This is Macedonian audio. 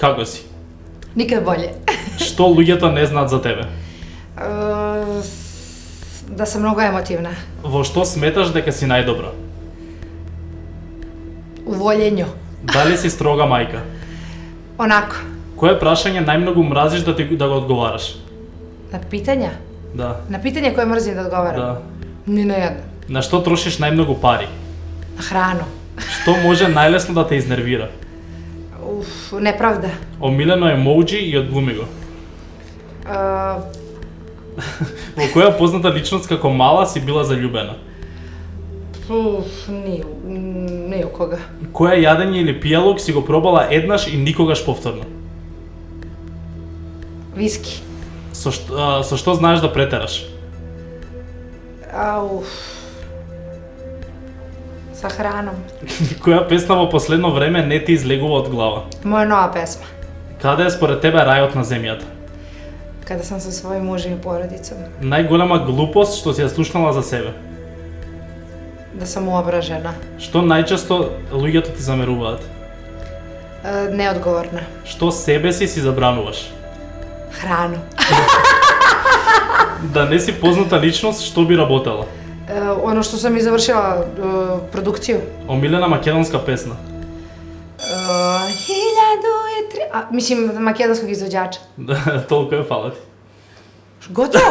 Како си? Никад болje. Што луѓето не знаат за тебе? Да sam mnogo emotivna. Во што сметаш дека си најдобра? U voljenju. Дали си строга мајка? Onako. Кое прашање најмногу мразиш да го одговараш? Na pitanja? Да. Na pitanje koje mrzim da odgovaram? Да. Ni na jedno. На што трошиш најмногу пари? Na hranu. Што може најлесно да те изнервира? Nepravda. Омилено емоуџи и одглуми го. Во која позната личност како мала си била заљубена? Ni u koga. Која јадење или пијалок си го пробала еднаш и никогаш повторно? Viski. Со што знаеш да претераш? Sa hranom. Која песна во последно време не ти излегува од глава? Moja nova pesma. Каде е според тебе рајот на земјата? Kada sam sa svojim mužem i porodicom. Најголема глупост што си ја слушнала за себе? Da sam uobražena. Што најчесто луѓето ти замеруваат? Neodgovorna. Што себе си забрануваш? Hranu. Да не си позната личност, што би работела? Ono što sam i završila produkciju. Омилена македонска песна? 1003... Mislim, makedonskog izvođača. Да, толку е фала ти. Gotovo?